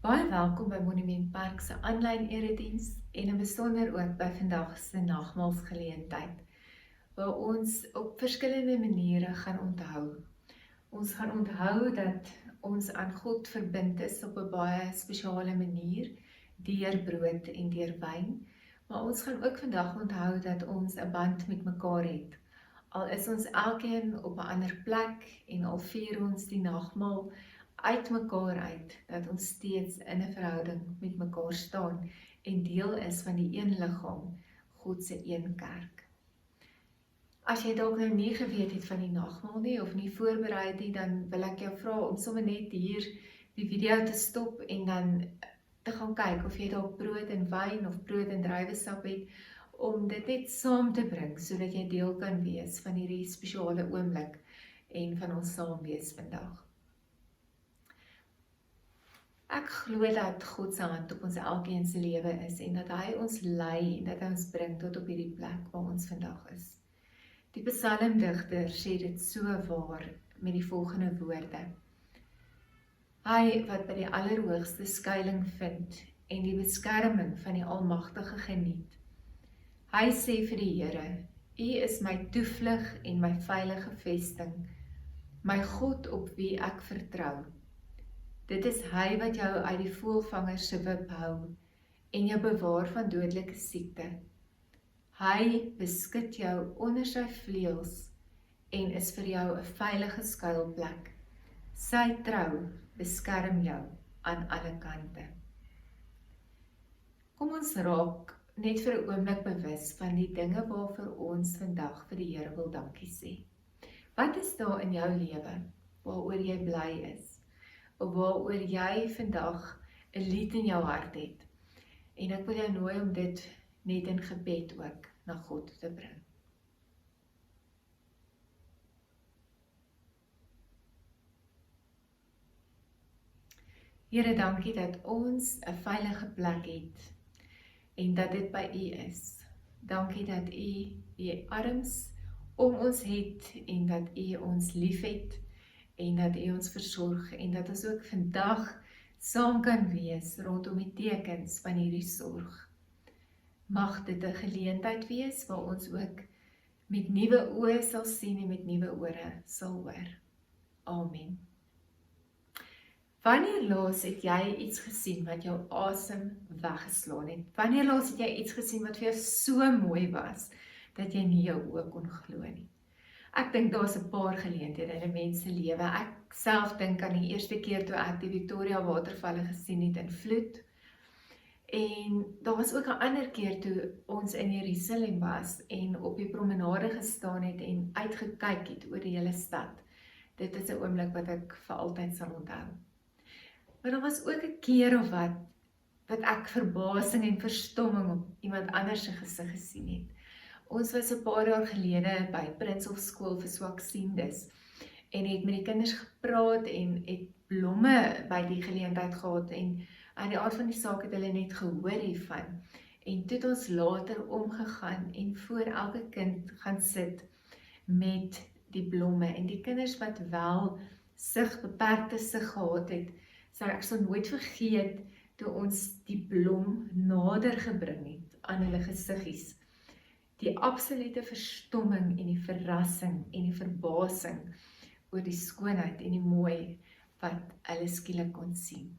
Baie welkom by Monument Park se aanlyn erediens en in besonder ook by vandag se nagmaalsgeleentheid, waar ons op verskillende maniere gaan onthou. Ons gaan onthou dat ons aan God verbind is op 'n baie spesiale manier, deur brood en deur wyn, maar ons gaan ook vandag onthou dat ons 'n band met mekaar het. Al is ons elkeen op 'n ander plek en al vier ons die nagmaal uit mekaar uit, dat ons steeds in 'n verhouding met mekaar staan en deel is van die een liggaam, God se een kerk. As jy dalk nou nie geweet het van die nagmaal nie of nie voorberei het nie, dan wil ek jou vra om sommer net hier die video te stop en dan te gaan kyk of jy dalk brood en wyn of brood en druiwesap het, om dit net saam te bring, sodat jy deel kan wees van hierdie spesiale oomblik en van ons saam wees vandag. Ek glo dat God se hand op ons elkeen se lewe is en dat hy ons lei en dat hy ons bring tot op hierdie plek waar ons vandag is. Die psalmdigter sê dit so waar met die volgende woorde: Hy wat by die Allerhoogste skuiling vind en die beskerming van die Almagtige geniet. Hy sê vir die Here: U is my toevlug en my veilige vesting, my God op wie ek vertrou. Dit is hy wat jou uit die voëlvanger se wip hou en jou bewaar van dodelike siekte. Hy beskud jou onder sy vleuels en is vir jou 'n veilige skuilplek. Sy trou beskerm jou aan alle kante. Kom ons raak net vir 'n oomblik bewus van die dinge waarvoor ons vandag vir die Here wil dankie sê. Wat is daar in jou lewe waaroor jy bly is? Of waaroor jy vandag 'n lied in jou hart het? En ek wil jou nooi om dit net in gebed ook na God te bring. Here, dankie dat ons 'n veilige plek het en dat dit by U is. Dankie dat U U arms om ons het en dat U ons liefhet en dat U ons versorg en dat ons ook vandag saam kan wees rondom die tekens van hierdie sorg. Mag dit 'n geleentheid wees waar ons ook met nuwe oë sal sien en met nuwe ore sal hoor. Amen. Wanneer laas het jy iets gesien wat jou asem weggeslaan het? Wanneer laas het jy iets gesien wat vir jou so mooi was, dat jy nie jou oë kon glo nie? Ek dink daar's 'n paar geleenthede in 'n mens se lewe. Ek self dink aan die eerste keer toe ek die Victoria watervalle gesien het in vloed. En daar was ook 'n ander keer toe ons in Jerusalem was en op die promenade gestaan het en uitgekyk het oor die hele stad. Dit is 'n oomblik wat ek vir altyd sal onthou. Maar daar was ook 'n keer of wat ek verbasing en verstomming op iemand anders se gesig gesien het. Ons was 'n paar jaar gelede by Printshof skool vir swaksiendes en het met die kinders gepraat en het blomme by die geleentheid gehad en aan die aard van die saak het hulle net gehoor hiervan. En toe het ons later omgegaan en voor elke kind gaan sit met die blomme en die kinders wat wel beperkte sig gehad het, ek sal nooit vergeet toe ons die blom nader gebring het aan hulle gesiggies. Die absolute verstomming en die verrassing en die verbasing oor die skoonheid en die mooi wat hulle skielik kon sien.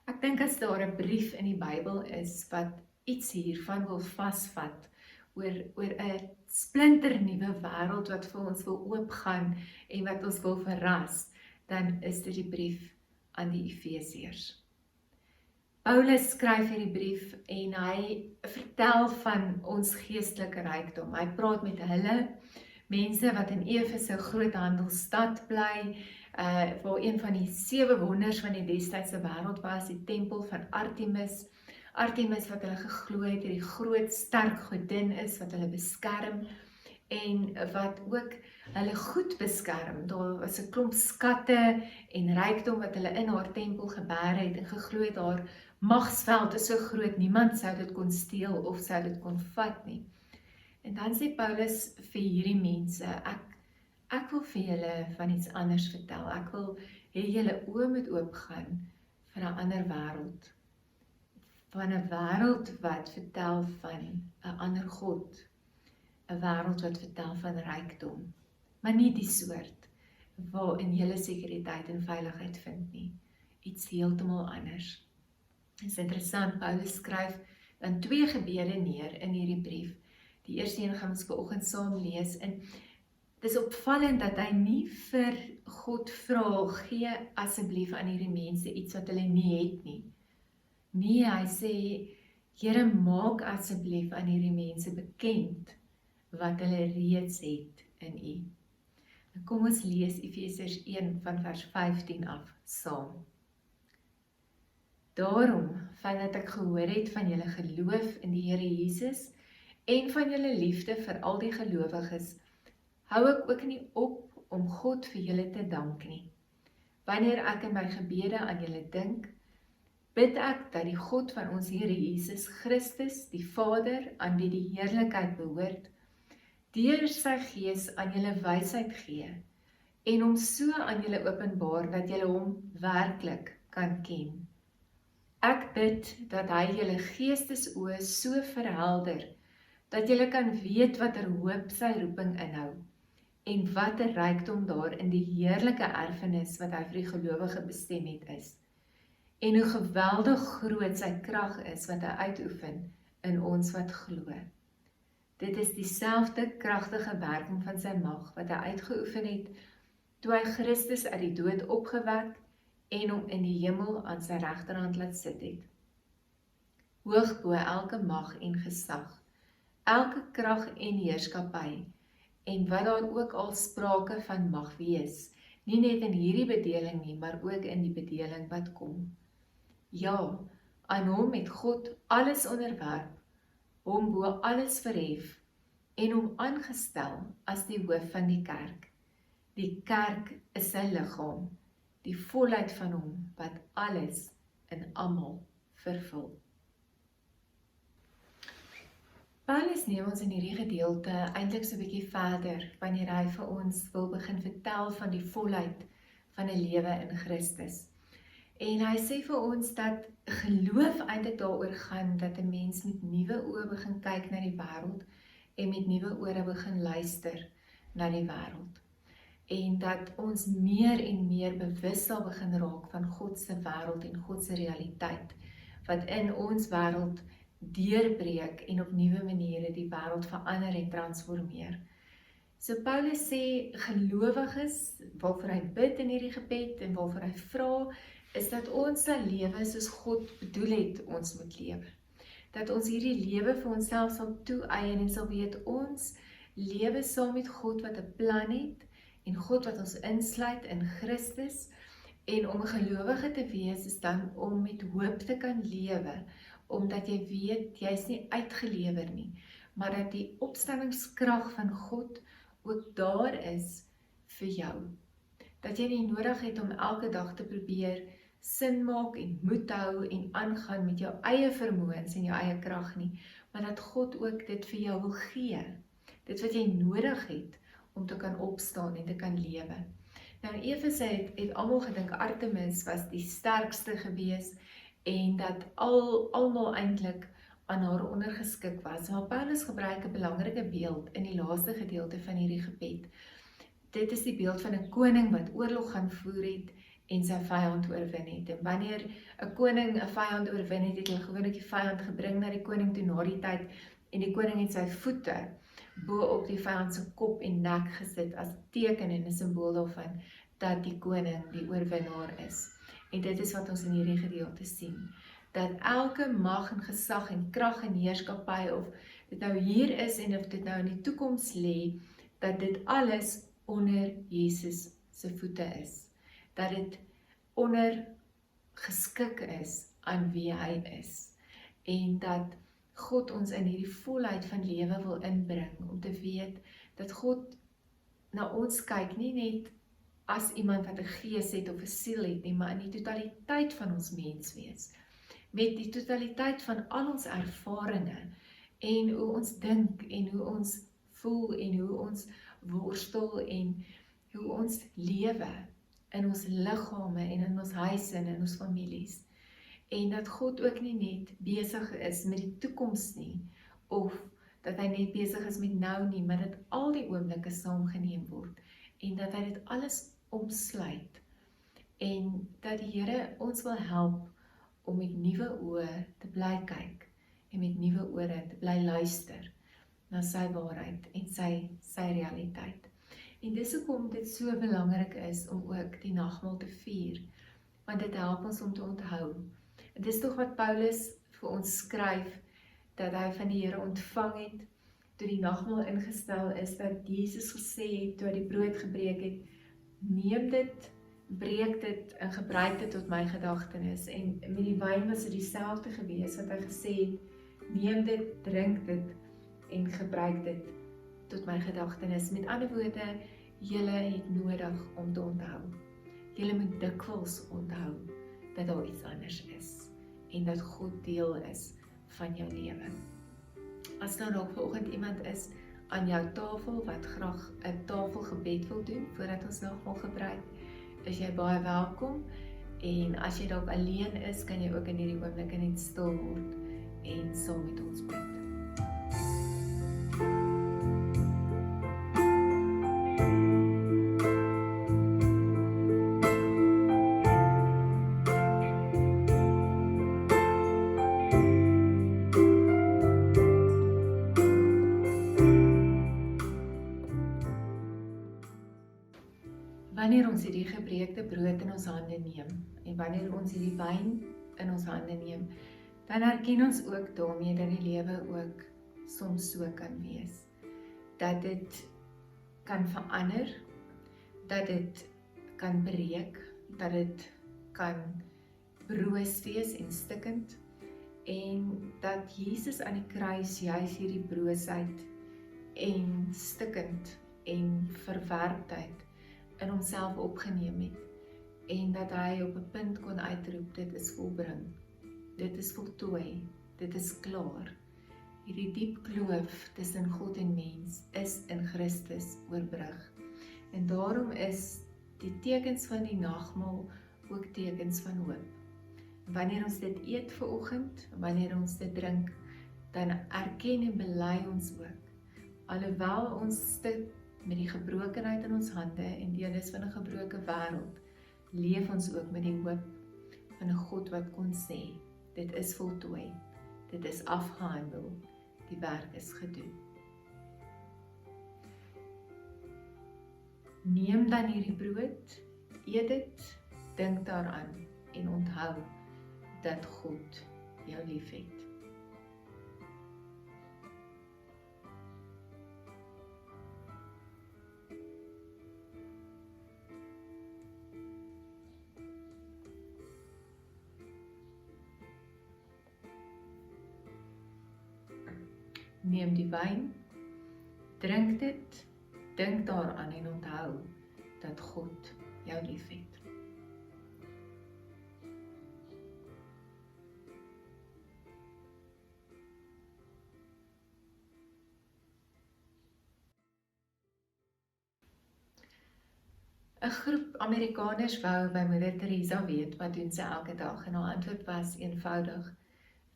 Ek dink as daar 'n brief in die Bybel is wat iets hiervan wil vasvat oor 'n splinternuwe wêreld wat vir ons wil oopgaan en wat ons wil verras, dan is dit die brief aan die Efesiërs. Paulus skryf hierdie brief en hy vertel van ons geestelike rykdom. Hy praat met hulle, mense wat in Efese 'n groot handelsstad bly, waar een van die 7 wonders van die destydse wêreld was, die tempel van Artemis. Artemis wat hulle geglo het, die groot sterk godin is wat hulle beskerm en wat ook hulle goed beskerm. Daar was 'n klomp skatte en rykdom wat hulle in haar tempel geberg het en geglo het haar magsveld is so groot, niemand sou dit kon steel of sou dit kon vat nie. En dan sê Paulus vir hierdie mense, ek wil vir julle van iets anders vertel. Ek wil hê julle oë moet oopgaan van 'n ander wêreld. Van 'n wêreld wat vertel van 'n ander God. 'n Wêreld wat vertel van rykdom. Maar nie die soort waarin jy sekuriteit en veiligheid vind nie. Iets heeltemal anders. Dit is interessant, Paulus skryf dan 2 gebede neer in hierdie brief. Die eerste een gaan ons vanoggend saam lees en dit is opvallend dat hy nie vir God vra, gee asseblief aan hierdie mense iets wat hulle nie het nie. Nee, hy sê, Here, maak asseblief aan hierdie mense bekend wat hulle reeds het in U. En kom ons lees Efesiërs 1 van vers 15 af saam. Daarom, vandat ek gehoor het van julle geloof in die Here Jesus en van julle liefde vir al die gelowiges, hou ek ook nie op om God vir julle te dank nie. Wanneer ek in my gebede aan julle dink, bid ek dat die God van ons Here Jesus Christus, die Vader, aan wie die heerlikheid behoort, deur sy Gees aan julle wysheid gee en hom so aan julle openbaar dat julle hom werklik kan ken. Ek bid dat hy julle geestesoë so verhelder dat julle kan weet watter hoop sy roeping inhou en watter rykdom daar in die heerlike erfenis wat hy vir die gelowige bestem het is. En hoe geweldig groot sy krag is wat hy uitoefen in ons wat glo. Dit is dieselfde kragtige werking van sy mag wat hy uitgeoefen het toe hy Christus uit die dood opgewek en hom in die hemel aan sy regterhand laat sit het. Hoog bo elke mag en gesag, elke krag en heerskappy, en wat daar ook al sprake van mag wees, nie net in hierdie bedeling nie, maar ook in die bedeling wat kom. Ja, aan hom het God alles onderwerp, hom bo alles verhef, en hom aangestel as die hoof van die kerk. Die kerk is sy liggaam, die volheid van hom wat alles in almal vervul. Paulus neem ons in hierdie gedeelte eintlik so 'n bietjie verder wanneer hy vir ons wil begin vertel van die volheid van 'n lewe in Christus. En hy sê vir ons dat geloof eintlik daaroor gaan dat 'n mens met nuwe oë begin kyk na die wêreld en met nuwe ore begin luister na die wêreld. En dat ons meer en meer bewus sal begin raak van God se wêreld en God se realiteit wat in ons wêreld deurbreek en op nuwe maniere die wêreld verander en transformeer. So Paulus sê gelowiges waarvoor hy bid in hierdie gebed en waarvoor hy vra is dat ons sal lewe soos God bedoel het ons moet lewe. Dat ons hierdie lewe vir onsself sal toeëien en sal weet ons lewe saam met God wat 'n plan het en God wat ons insluit in Christus en om 'n gelowige te wees is dan om met hoop te kan lewe, omdat jy weet jy's nie uitgelewer nie, maar dat die opstandingskrag van God ook daar is vir jou. Dat jy nie nodig het om elke dag te probeer sin maak en moed hou en aangaan met jou eie vermoëns en jou eie krag nie, maar dat God ook dit vir jou wil gee. Dit wat jy nodig het om te kan opstaan en te kan lewe. Nou in Efese het almal gedink Artemis was die sterkste gewees en dat almal eintlik aan haar ondergeskik was. Maar Paulus gebruik 'n belangrike beeld in die laaste gedeelte van hierdie gebed. Dit is die beeld van 'n koning wat oorlog gaan voer het en sy vyand oorwin het. En wanneer 'n koning 'n vyand oorwin het, het hy gewoonlik die vyand gebring na die koning toe na die tyd en die koning het sy voete bo op die vyand se kop en nek gesit as teken en 'n simbool daarvan dat die koning die oorwinnaar is. En dit is wat ons in hierdie gedeelte sien. Dat elke mag en gesag en krag en heerskappy of dit nou hier is en of dit nou in die toekoms lê, dat dit alles onder Jesus se voete is. Dat dit ondergeskik is aan wie hy is. En dat God ons in hierdie volheid van lewe wil inbring, om te weet dat God na ons kyk, nie net as iemand wat 'n gees het of 'n siel het nie, maar in die totaliteit van ons menswees, met die totaliteit van al ons ervarings, en hoe ons dink, en hoe ons voel, en hoe ons worstel, en hoe ons lewe in ons liggame en in ons huise en in ons families. En dat God ook nie net besig is met die toekoms nie, of dat hy net besig is met nou nie, maar dat al die oomblikke saamgeneem word, en dat hy dit alles omsluit, en dat die Here ons wil help om met nuwe oë te bly kyk, en met nuwe ore te bly luister na sy waarheid en sy realiteit. En dis hoekom dit so belangrik is om ook die nagmaal te vier, want dit help ons om te onthou. En dis tog wat Paulus vir ons skryf, dat hy van die Here ontvang het, toe die nagmaal ingestel is, dat Jesus gesê het, toe hy die brood gebreek het, neem dit, breek dit en gebruik dit tot my gedagtenis. En met die wyn was dit dieselfde gewees, wat hy gesê het, neem dit, drink dit en gebruik dit tot my gedagtenis. Met ander woorde, julle het nodig om te onthou. Julle moet dikwels onthou dat daar iets anders is en dat God deel is van jou lewe. As daar nog vanoggend iemand is aan jou tafel wat graag 'n tafelgebed wil doen voordat ons nagmaal gebruik, is jy baie welkom. En as jy dalk alleen is, kan jy ook in hierdie oomblik net stil word en saam met ons bid. Wanneer ons hierdie gebreekte brood in ons hande neem, en wanneer ons hierdie wyn in ons hande neem, dan erken ons ook daarmee dat die lewe ook soms so kan wees. Dat dit kan verander, dat dit kan breek, dat dit kan broos wees en stikkend, en dat Jesus aan die kruis juis hierdie broosheid en stikkend en verwerptheid in homself opgeneem het, en dat hy op 'n punt kon uitroep, dit is volbring, dit is voltooi, dit is klaar. Hierdie diep kloof tussen God en mens is in Christus oorbrug. En daarom is die tekens van die nagmaal ook tekens van hoop. Wanneer ons dit eet vanoggend, wanneer ons dit drink, dan erken en bely ons ook, alhoewel ons sit met die gebrokenheid in ons hande en deel is van 'n gebroke wêreld, leef ons ook met die hoop van 'n God wat kon sê, dit is voltooi, dit is afgehandel, die werk is gedoen. Neem dan hierdie brood, eet dit, dink daaraan en onthou dat God jou liefhet. Neem die wyn, drink dit, dink daaraan en onthou dat God jou liefhet. Een groep Amerikaners wou by Moeder Teresa weet wat doen sy elke dag, en haar antwoord was eenvoudig: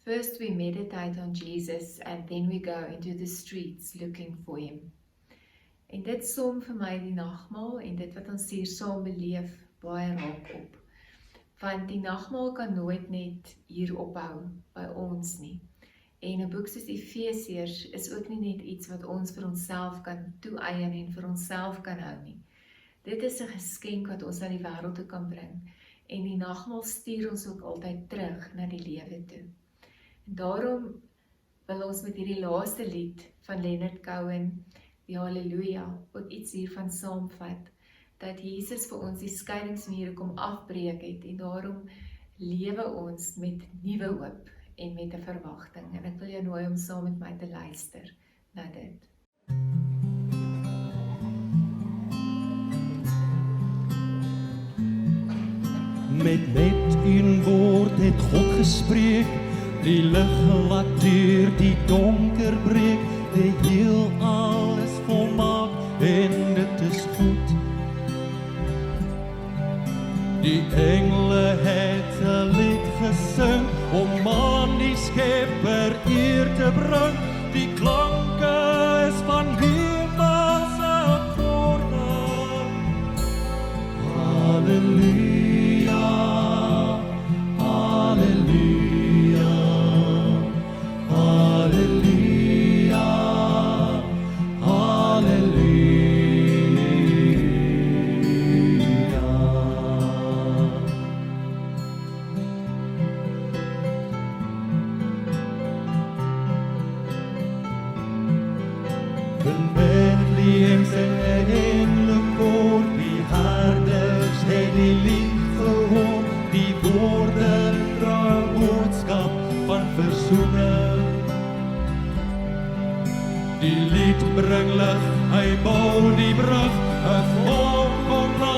First we meditate on Jesus and then we go into the streets looking for him. En dit som vir my die nagmaal en dit wat ons hier saam beleef baie raak op. Want die nagmaal kan nooit net hier ophou by ons nie. En 'n boek soos Efesiërs is ook nie net iets wat ons vir onsself kan toeëien en vir onsself kan hou nie. Dit is 'n geskenk wat ons aan die wêreld toe kan bring. En die nagmaal stuur ons ook altyd terug na die lewe toe. En daarom wil ons met hierdie laaste lied van Leonard Cohen, die Halleluja, ook iets hiervan saamvat, dat Jesus vir ons die skeidingsmure kom afbreek het, en daarom lewe ons met nuwe hoop en met 'n verwagting. En ek wil jou nooi om saam met my te luister na dit. Met een woord het God gespreek, die lig wat deur die donker breek, die heel alles volmaak en dit is goed. Die engele het 'n lied gesing om aan die Skepper eer te bring. Die klanke is van hemelse akkoorde. Halleluja, halleluja, halleluja, halleluja. In Bethlehem sing 'n engelkoor, die herders het die lied gehoor, die woorde dra 'n boodskap van verzoening. Die lied bring lig, hy bou die brug, 'n volk kom na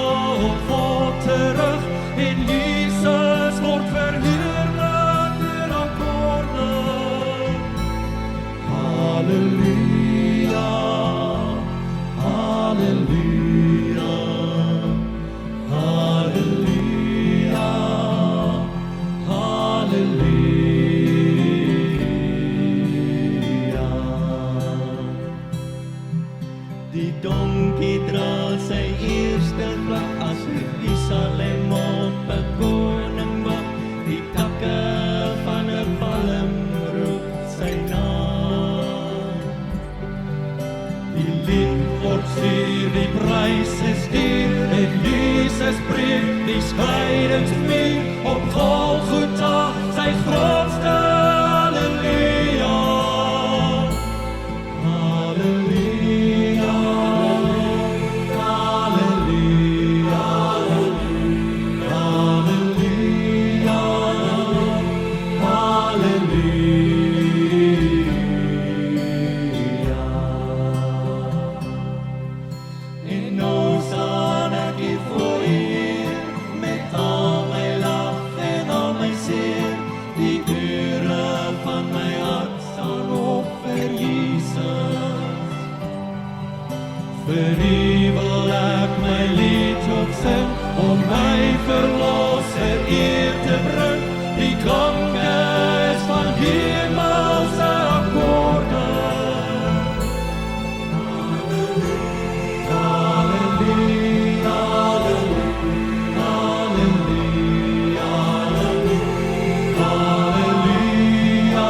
op God terug, en Jesus word verheerlik deur akkoorde. Halleluja, halleluja, halleluja, halleluja. Die donkie dra sy eerste vlag as Jerusalem op 'n koning wag. Die takke van 'n palm roep sy naam. Die lied word stuur, die prys is duur, en Jesus breek die skeidingsmuur op Golgotha, sy grootste halleluja. Halleluja, halleluja, halleluja, halleluja. En nou staan ek hier voor U, met al my lag en al my seer. Die deure van my hart staan op vir Jesus. Vir U wil ek my lied ook sing, om my verlosser eer te bring. Die klanke is van hemelse akkoorde. Halleluja, halleluja, halleluja, halleluja, halleluja,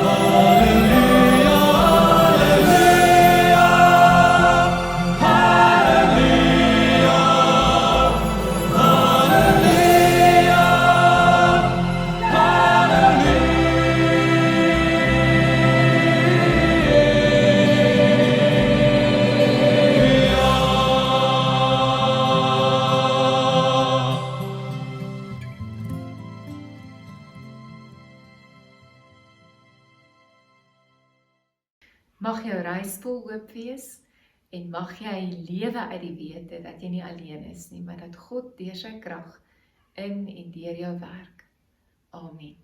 halleluja, Mag jou reis vol hoop wees en mag jy lewe uit die wete dat jy nie alleen is nie, maar dat God deur sy krag in en deur jou werk. Amen.